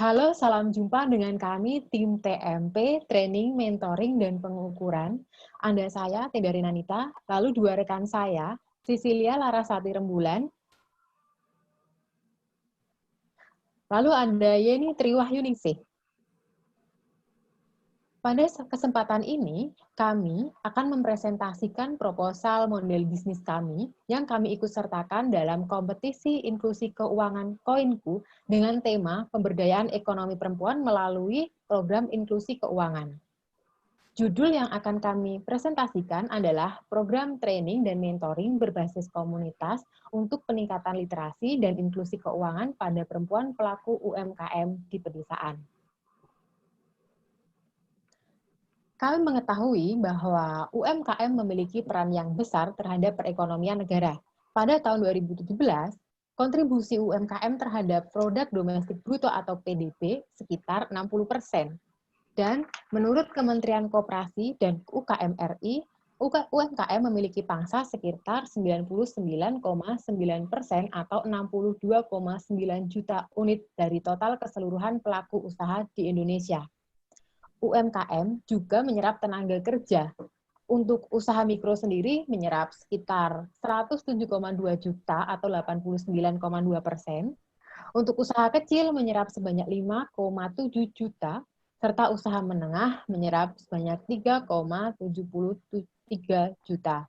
Halo, salam jumpa dengan kami tim TMP, Training, Mentoring, dan Pengukuran. Anda saya, Tedari Nanita, lalu dua rekan saya, Sisilia Larasati Rembulan, lalu ada Yeni Triwahyuningsih. Pada kesempatan ini, kami akan mempresentasikan proposal model bisnis kami yang kami ikut sertakan dalam kompetisi inklusi keuangan Koinku dengan tema pemberdayaan ekonomi perempuan melalui program inklusi keuangan. Judul yang akan kami presentasikan adalah program training dan mentoring berbasis komunitas untuk peningkatan literasi dan inklusi keuangan pada perempuan pelaku UMKM di pedesaan. Kami mengetahui bahwa UMKM memiliki peran yang besar terhadap perekonomian negara. Pada tahun 2017, kontribusi UMKM terhadap produk domestik bruto atau PDB sekitar 60%. Dan menurut Kementerian Koperasi dan UKM RI, UMKM memiliki pangsa sekitar 99,9% atau 62,9 juta unit dari total keseluruhan pelaku usaha di Indonesia. UMKM juga menyerap tenaga kerja. Untuk usaha mikro sendiri menyerap sekitar 107,2 juta atau 89,2%. Untuk usaha kecil menyerap sebanyak 5,7 juta, serta usaha menengah menyerap sebanyak 3,73 juta.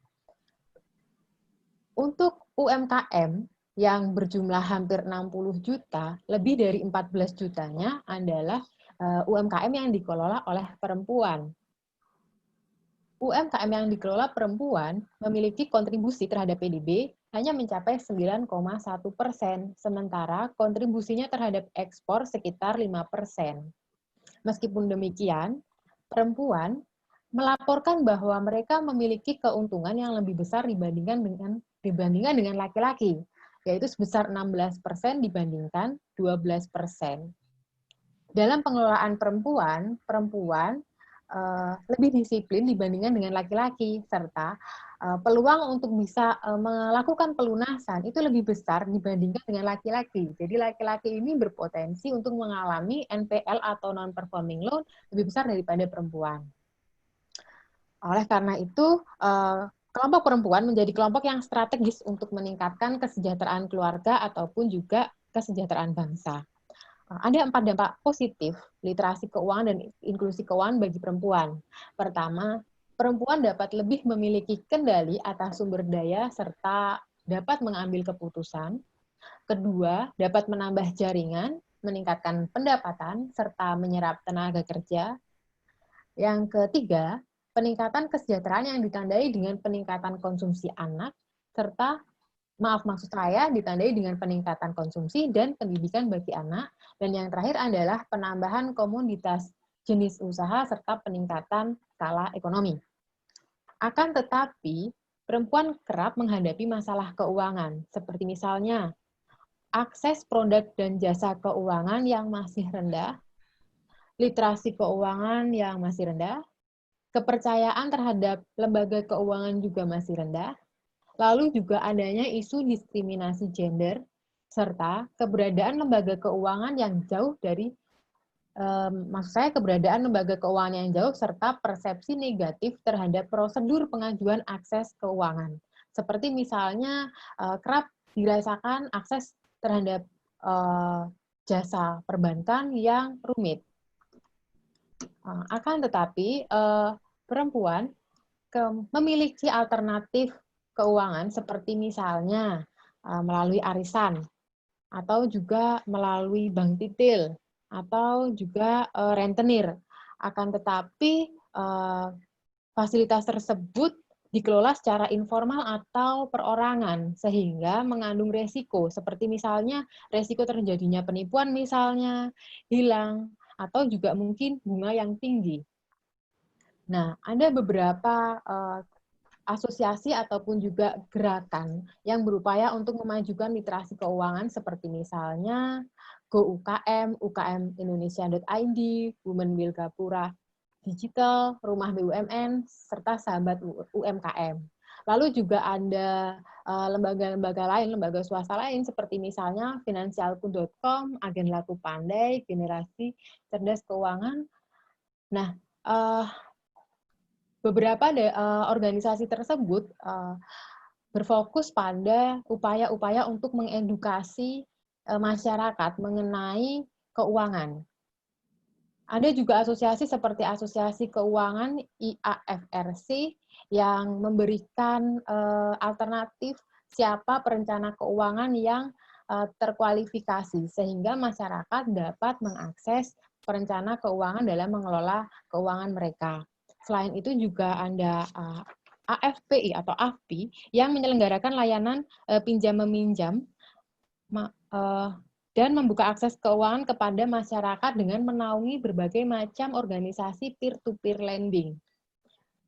Untuk UMKM yang berjumlah hampir 60 juta, lebih dari 14 jutanya adalah UMKM yang dikelola oleh perempuan. UMKM yang dikelola perempuan memiliki kontribusi terhadap PDB hanya mencapai 9,1%, sementara kontribusinya terhadap ekspor sekitar 5%. Meskipun demikian, perempuan melaporkan bahwa mereka memiliki keuntungan yang lebih besar dibandingkan dengan laki-laki, yaitu sebesar 16% dibandingkan 12%. Dalam pengelolaan perempuan lebih disiplin dibandingkan dengan laki-laki, serta peluang untuk bisa melakukan pelunasan itu lebih besar dibandingkan dengan laki-laki. Jadi laki-laki ini berpotensi untuk mengalami NPL atau non-performing loan lebih besar daripada perempuan. Oleh karena itu, kelompok perempuan menjadi kelompok yang strategis untuk meningkatkan kesejahteraan keluarga ataupun juga kesejahteraan bangsa. Ada 4 dampak positif literasi keuangan dan inklusi keuangan bagi perempuan. Pertama, perempuan dapat lebih memiliki kendali atas sumber daya serta dapat mengambil keputusan. Kedua, dapat menambah jaringan, meningkatkan pendapatan, serta menyerap tenaga kerja. Yang ketiga, peningkatan kesejahteraan yang ditandai dengan peningkatan konsumsi anak, serta maksud saya ditandai dengan peningkatan konsumsi dan pendidikan bagi anak. Dan yang terakhir adalah penambahan komoditas jenis usaha serta peningkatan skala ekonomi. Akan tetapi, perempuan kerap menghadapi masalah keuangan, seperti misalnya akses produk dan jasa keuangan yang masih rendah, literasi keuangan yang masih rendah, kepercayaan terhadap lembaga keuangan juga masih rendah, lalu juga adanya isu diskriminasi gender, serta keberadaan lembaga keuangan yang jauh dari, maksud saya keberadaan lembaga keuangan yang jauh, serta persepsi negatif terhadap prosedur pengajuan akses keuangan. Seperti misalnya kerap dirasakan akses terhadap jasa perbankan yang rumit. Akan tetapi, perempuan memiliki alternatif keuangan seperti misalnya melalui arisan atau juga melalui bank titil atau juga rentenir. Akan tetapi fasilitas tersebut dikelola secara informal atau perorangan sehingga mengandung resiko seperti misalnya resiko terjadinya penipuan misalnya, hilang, atau juga mungkin bunga yang tinggi. Nah, ada beberapa asosiasi ataupun juga gerakan yang berupaya untuk memajukan literasi keuangan seperti misalnya Go UKM, UKM Indonesia.id, Women Will Gapura Digital, Rumah BUMN, serta Sahabat UMKM. Lalu juga ada lembaga-lembaga lain, lembaga swasta lain seperti misalnya finansialku.com, Agen Laku Pandai, Generasi Cerdas Keuangan. Nah, beberapa organisasi tersebut berfokus pada upaya-upaya untuk mengedukasi masyarakat mengenai keuangan. Ada juga asosiasi seperti Asosiasi Keuangan IAFRC yang memberikan alternatif siapa perencana keuangan yang terkualifikasi sehingga masyarakat dapat mengakses perencana keuangan dalam mengelola keuangan mereka. Selain itu juga ada AFPI atau AFPI yang menyelenggarakan layanan pinjam-meminjam dan membuka akses keuangan kepada masyarakat dengan menaungi berbagai macam organisasi peer-to-peer lending.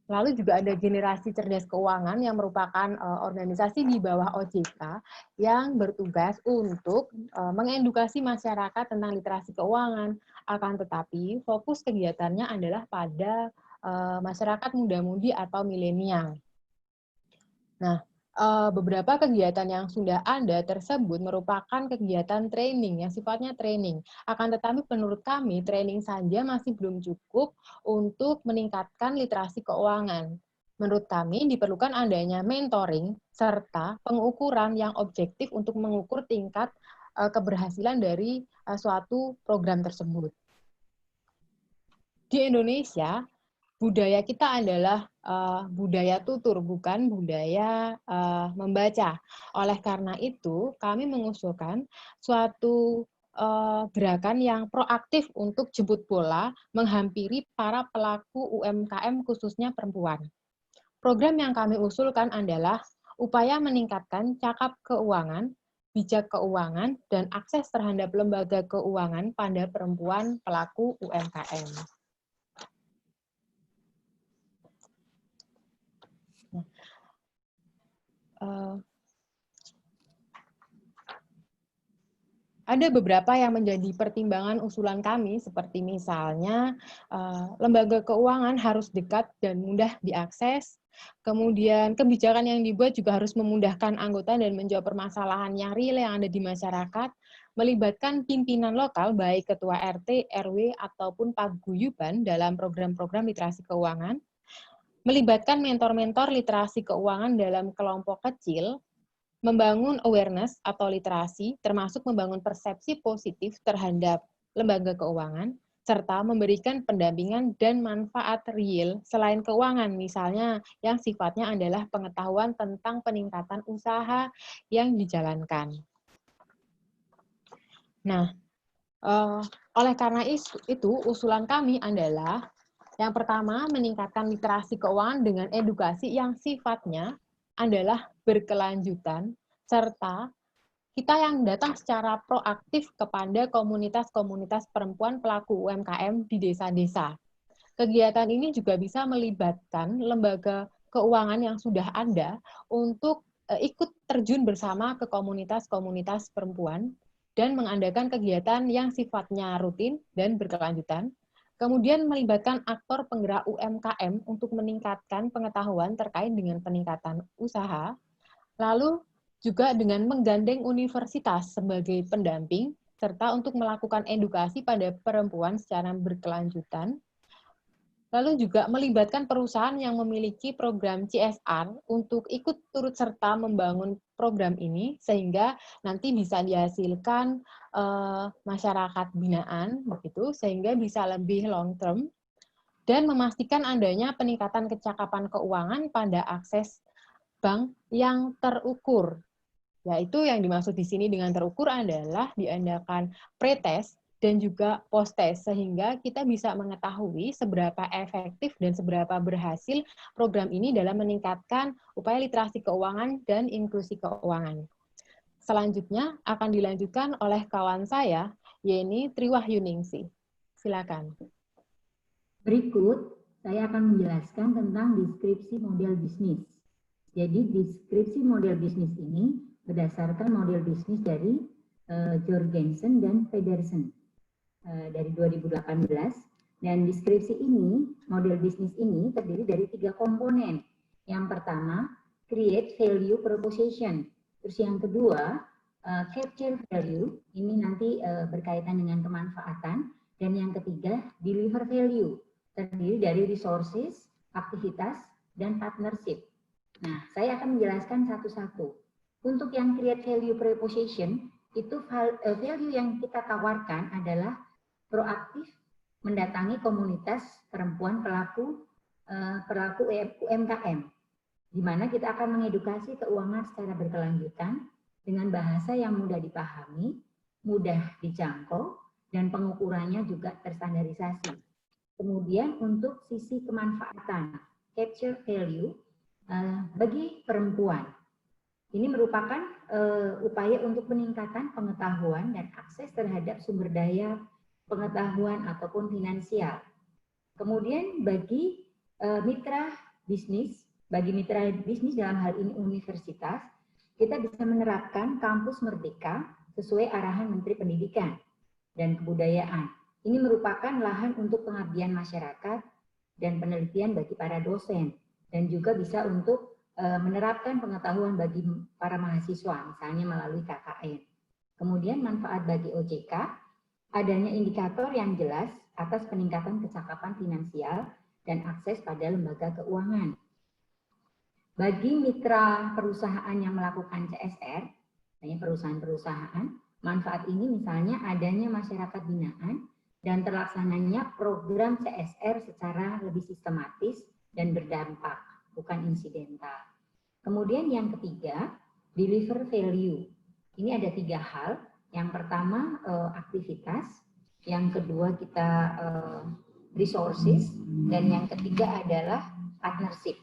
Lalu juga ada Generasi Cerdas Keuangan yang merupakan organisasi di bawah OJK yang bertugas untuk mengedukasi masyarakat tentang literasi keuangan. Akan tetapi fokus kegiatannya adalah pada masyarakat muda-mudi atau milenial. Nah, beberapa kegiatan yang sudah ada tersebut merupakan kegiatan training yang sifatnya training. Akan tetapi menurut kami training saja masih belum cukup untuk meningkatkan literasi keuangan. Menurut kami diperlukan adanya mentoring serta pengukuran yang objektif untuk mengukur tingkat keberhasilan dari suatu program tersebut. Di Indonesia, budaya kita adalah budaya tutur, bukan budaya membaca. Oleh karena itu, kami mengusulkan suatu gerakan yang proaktif untuk jemput bola menghampiri para pelaku UMKM khususnya perempuan. Program yang kami usulkan adalah upaya meningkatkan cakap keuangan, bijak keuangan, dan akses terhadap lembaga keuangan pada perempuan pelaku UMKM. Ada beberapa yang menjadi pertimbangan usulan kami, seperti misalnya lembaga keuangan harus dekat dan mudah diakses, kemudian kebijakan yang dibuat juga harus memudahkan anggota dan menjawab permasalahan yang real yang ada di masyarakat, melibatkan pimpinan lokal, baik ketua RT, RW, ataupun paguyuban dalam program-program literasi keuangan, melibatkan mentor-mentor literasi keuangan dalam kelompok kecil, membangun awareness atau literasi, termasuk membangun persepsi positif terhadap lembaga keuangan, serta memberikan pendampingan dan manfaat real selain keuangan, misalnya yang sifatnya adalah pengetahuan tentang peningkatan usaha yang dijalankan. Nah, oleh karena itu, usulan kami adalah yang pertama, meningkatkan literasi keuangan dengan edukasi yang sifatnya adalah berkelanjutan, serta kita yang datang secara proaktif kepada komunitas-komunitas perempuan pelaku UMKM di desa-desa. Kegiatan ini juga bisa melibatkan lembaga keuangan yang sudah ada untuk ikut terjun bersama ke komunitas-komunitas perempuan dan mengadakan kegiatan yang sifatnya rutin dan berkelanjutan. Kemudian melibatkan aktor penggerak UMKM untuk meningkatkan pengetahuan terkait dengan peningkatan usaha, lalu juga dengan menggandeng universitas sebagai pendamping, serta untuk melakukan edukasi pada perempuan secara berkelanjutan, lalu juga melibatkan perusahaan yang memiliki program CSR untuk ikut turut serta membangun program ini, sehingga nanti bisa dihasilkan masyarakat binaan, begitu, sehingga bisa lebih long term, dan memastikan adanya peningkatan kecakapan keuangan pada akses bank yang terukur. Yaitu yang dimaksud di sini dengan terukur adalah diadakan pretest dan juga post-test, sehingga kita bisa mengetahui seberapa efektif dan seberapa berhasil program ini dalam meningkatkan upaya literasi keuangan dan inklusi keuangan. Selanjutnya akan dilanjutkan oleh kawan saya, Yeni Triwahyuningsih. Silakan. Berikut, saya akan menjelaskan tentang deskripsi model bisnis. Jadi, deskripsi model bisnis ini berdasarkan model bisnis dari Jorgensen dan Pedersen dari 2018. Dan deskripsi ini, model bisnis ini terdiri dari 3 komponen. Yang pertama, create value proposition. Terus yang kedua, capture value, ini nanti berkaitan dengan kemanfaatan. Dan yang ketiga, deliver value, terdiri dari resources, aktivitas, dan partnership. Nah, saya akan menjelaskan satu-satu. Untuk yang create value proposition, itu value yang kita tawarkan adalah proaktif mendatangi komunitas perempuan pelaku UMKM, di mana kita akan mengedukasi keuangan secara berkelanjutan dengan bahasa yang mudah dipahami, mudah dijangkau, dan pengukurannya juga terstandarisasi. Kemudian untuk sisi kemanfaatan, capture value bagi perempuan. Ini merupakan upaya untuk peningkatan pengetahuan dan akses terhadap sumber daya pengetahuan ataupun finansial. Kemudian bagi mitra bisnis, dalam hal ini universitas, kita bisa menerapkan kampus merdeka sesuai arahan Menteri Pendidikan dan Kebudayaan. Ini merupakan lahan untuk pengabdian masyarakat dan penelitian bagi para dosen, dan juga bisa untuk menerapkan pengetahuan bagi para mahasiswa, misalnya melalui KKN. Kemudian manfaat bagi OJK, adanya indikator yang jelas atas peningkatan kecakapan finansial dan akses pada lembaga keuangan. Bagi mitra perusahaan yang melakukan CSR, perusahaan-perusahaan, manfaat ini misalnya adanya masyarakat binaan dan terlaksananya program CSR secara lebih sistematis dan berdampak, bukan insidental. Kemudian yang ketiga, deliver value. Ini ada 3 hal. Yang pertama aktivitas, yang kedua kita resources, dan yang ketiga adalah partnership.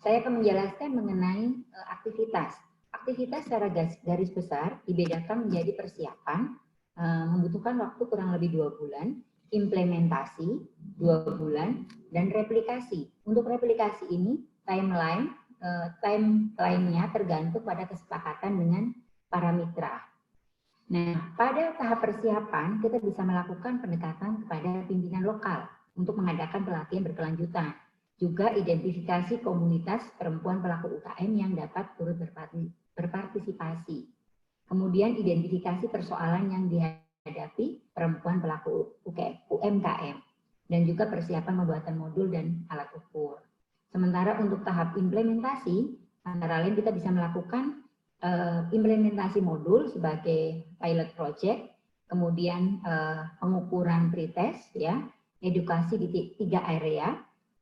Saya akan menjelaskan mengenai aktivitas. Aktivitas secara garis besar dibedakan menjadi persiapan, membutuhkan waktu kurang lebih 2 bulan, implementasi 2 bulan, dan replikasi. Untuk replikasi ini timeline-nya tergantung pada kesepakatan dengan para mitra. Nah, pada tahap persiapan kita bisa melakukan pendekatan kepada pimpinan lokal untuk mengadakan pelatihan berkelanjutan. Juga identifikasi komunitas perempuan pelaku UKM yang dapat turut berpartisipasi. Kemudian identifikasi persoalan yang dihadapi perempuan pelaku UMKM. Dan juga persiapan pembuatan modul dan alat ukur. Sementara untuk tahap implementasi, antara lain kita bisa melakukan implementasi modul sebagai pilot project, kemudian pengukuran pretest, ya, edukasi di 3 area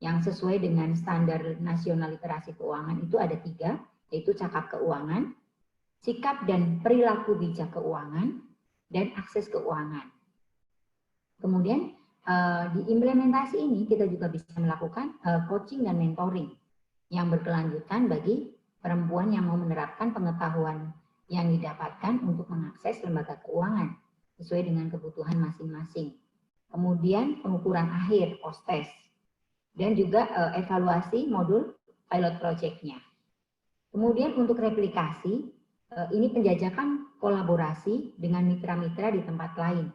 yang sesuai dengan standar nasional literasi keuangan itu ada 3, yaitu cakap keuangan, sikap dan perilaku bijak keuangan, dan akses keuangan. Kemudian di implementasi ini kita juga bisa melakukan coaching dan mentoring yang berkelanjutan bagi perempuan yang mau menerapkan pengetahuan yang didapatkan untuk mengakses lembaga keuangan sesuai dengan kebutuhan masing-masing. Kemudian pengukuran akhir, post-test, dan juga evaluasi modul pilot project-nya. Kemudian untuk replikasi, ini penjajakan kolaborasi dengan mitra-mitra di tempat lain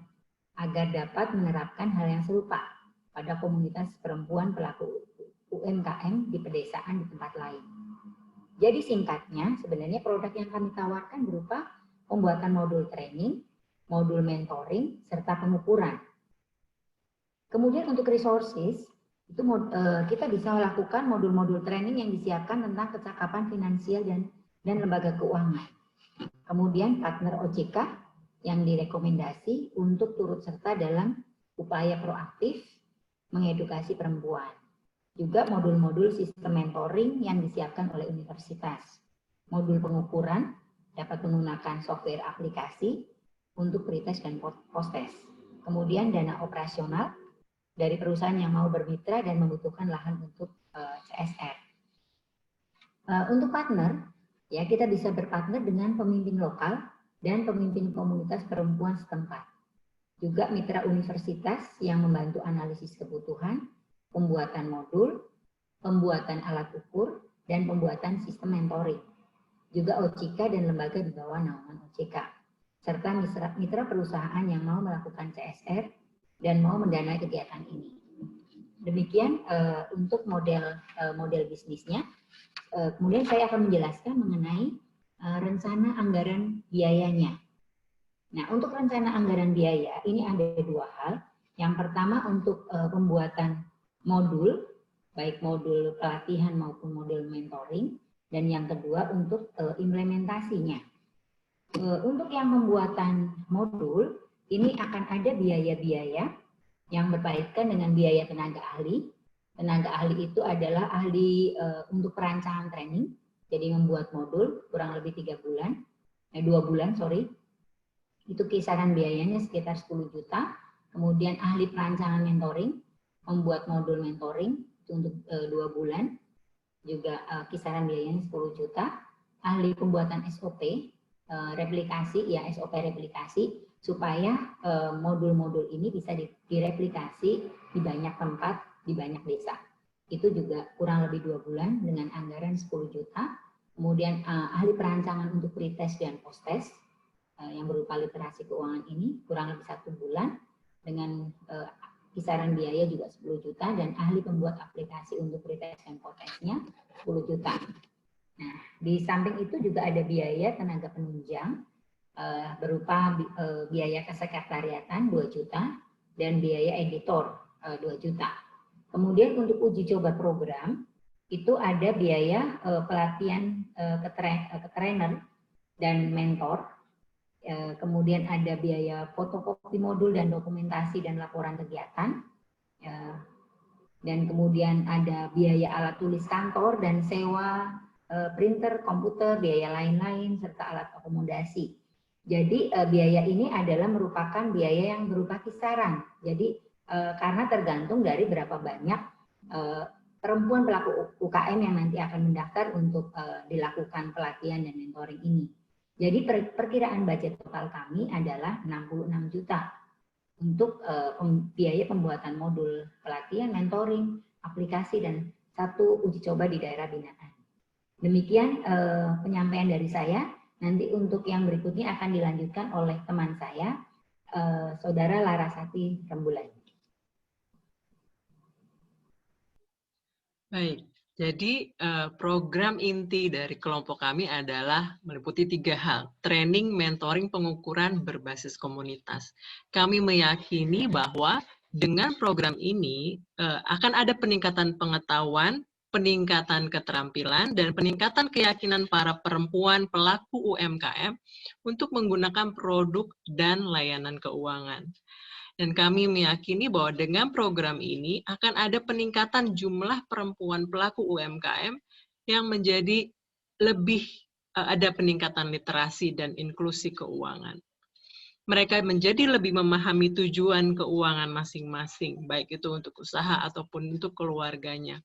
agar dapat menerapkan hal yang serupa pada komunitas perempuan pelaku UMKM di pedesaan di tempat lain. Jadi singkatnya, sebenarnya produk yang kami tawarkan berupa pembuatan modul training, modul mentoring, serta pengukuran. Kemudian untuk resources, itu kita bisa lakukan modul-modul training yang disiapkan tentang kecakapan finansial dan lembaga keuangan. Kemudian partner OJK yang direkomendasi untuk turut serta dalam upaya proaktif mengedukasi perempuan. Juga modul-modul sistem mentoring yang disiapkan oleh universitas. Modul pengukuran dapat menggunakan software aplikasi untuk pretest dan post-test. Kemudian dana operasional dari perusahaan yang mau bermitra dan membutuhkan lahan untuk CSR. Untuk partner, ya kita bisa berpartner dengan pemimpin lokal dan pemimpin komunitas perempuan setempat. Juga mitra universitas yang membantu analisis kebutuhan, pembuatan modul, pembuatan alat ukur, dan pembuatan sistem mentoring. Juga OJK dan lembaga di bawah naungan OJK. Serta mitra perusahaan yang mau melakukan CSR dan mau mendanai kegiatan ini. Demikian untuk model bisnisnya. Kemudian saya akan menjelaskan mengenai rencana anggaran biayanya. Nah, untuk rencana anggaran biaya ini ada dua hal. Yang pertama untuk pembuatan modul, baik modul pelatihan maupun modul mentoring, dan yang kedua untuk implementasinya. Untuk yang pembuatan modul, ini akan ada biaya-biaya yang berkaitan dengan biaya tenaga ahli. Tenaga ahli itu adalah ahli untuk perancangan training, jadi membuat modul kurang lebih 2 bulan, itu kisaran biayanya sekitar 10 juta. Kemudian ahli perancangan mentoring, membuat modul mentoring itu untuk 2 bulan, juga kisaran biayanya 10 juta. Ahli pembuatan SOP, replikasi, ya SOP replikasi, supaya modul-modul ini bisa direplikasi di banyak tempat, di banyak desa. Itu juga kurang lebih 2 bulan dengan anggaran 10 juta. Kemudian ahli perancangan untuk pretest dan posttest yang berupa literasi keuangan ini kurang lebih 1 bulan dengan kisaran biaya juga 10 juta, dan ahli pembuat aplikasi untuk pretest dan posttestnya 10 juta. Nah, di samping itu juga ada biaya tenaga penunjang berupa biaya kesekretariatan 2 juta dan biaya editor 2 juta. Kemudian untuk uji coba program itu ada biaya pelatihan ke trainer dan mentor. Kemudian ada biaya fotokopi modul dan dokumentasi dan laporan kegiatan. Dan kemudian ada biaya alat tulis kantor dan sewa printer, komputer, biaya lain-lain, serta alat akomodasi. Jadi biaya ini adalah merupakan biaya yang berupa kisaran. Jadi karena tergantung dari berapa banyak perempuan pelaku UKM yang nanti akan mendaftar untuk dilakukan pelatihan dan mentoring ini. Jadi perkiraan budget total kami adalah 66 juta untuk biaya pembuatan modul pelatihan, mentoring, aplikasi, dan 1 uji coba di daerah binaan. Demikian penyampaian dari saya. Nanti untuk yang berikutnya akan dilanjutkan oleh teman saya, Saudara Larasati Rembulan. Baik. Jadi program inti dari kelompok kami adalah meliputi 3 hal, training, mentoring, pengukuran berbasis komunitas. Kami meyakini bahwa dengan program ini akan ada peningkatan pengetahuan, peningkatan keterampilan, dan peningkatan keyakinan para perempuan pelaku UMKM untuk menggunakan produk dan layanan keuangan. Dan kami meyakini bahwa dengan program ini akan ada peningkatan jumlah perempuan pelaku UMKM yang menjadi lebih ada peningkatan literasi dan inklusi keuangan. Mereka menjadi lebih memahami tujuan keuangan masing-masing, baik itu untuk usaha ataupun untuk keluarganya.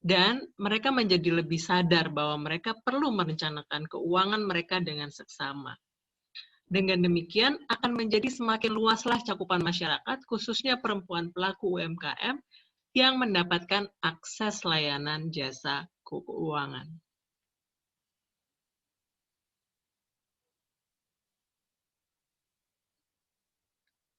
Dan mereka menjadi lebih sadar bahwa mereka perlu merencanakan keuangan mereka dengan seksama. Dengan demikian akan menjadi semakin luaslah cakupan masyarakat, khususnya perempuan pelaku UMKM yang mendapatkan akses layanan jasa keuangan.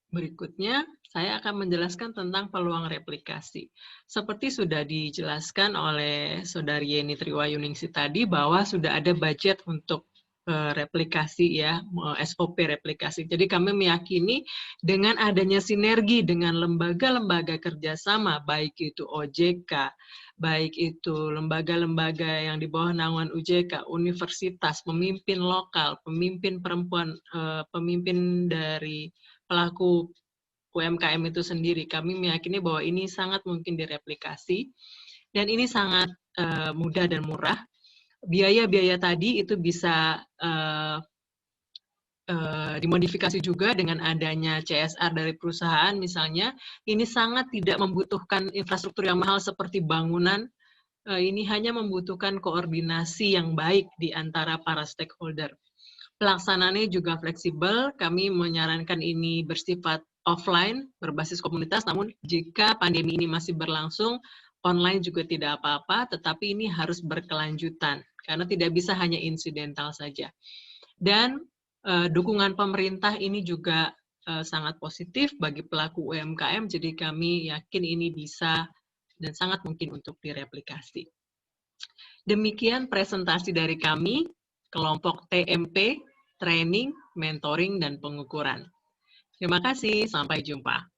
Berikutnya, saya akan menjelaskan tentang peluang replikasi. Seperti sudah dijelaskan oleh Saudari Yeni Triwayuningsi tadi, bahwa sudah ada budget untuk replikasi, ya, SOP replikasi. Jadi kami meyakini dengan adanya sinergi dengan lembaga-lembaga kerjasama, baik itu OJK, baik itu lembaga-lembaga yang di bawah naungan OJK, universitas, pemimpin lokal, pemimpin perempuan, pemimpin dari pelaku UMKM itu sendiri, kami meyakini bahwa ini sangat mungkin direplikasi, dan ini sangat mudah dan murah. Biaya-biaya tadi itu bisa dimodifikasi juga dengan adanya CSR dari perusahaan, misalnya. Ini sangat tidak membutuhkan infrastruktur yang mahal seperti bangunan. Ini hanya membutuhkan koordinasi yang baik di antara para stakeholder. Pelaksanaannya juga fleksibel. Kami menyarankan ini bersifat offline, berbasis komunitas, namun jika pandemi ini masih berlangsung, online juga tidak apa-apa, tetapi ini harus berkelanjutan, karena tidak bisa hanya insidental saja. Dan dukungan pemerintah ini juga sangat positif bagi pelaku UMKM, jadi kami yakin ini bisa dan sangat mungkin untuk direplikasi. Demikian presentasi dari kami, kelompok TMP, Training, Mentoring, dan Pengukuran. Terima kasih, sampai jumpa.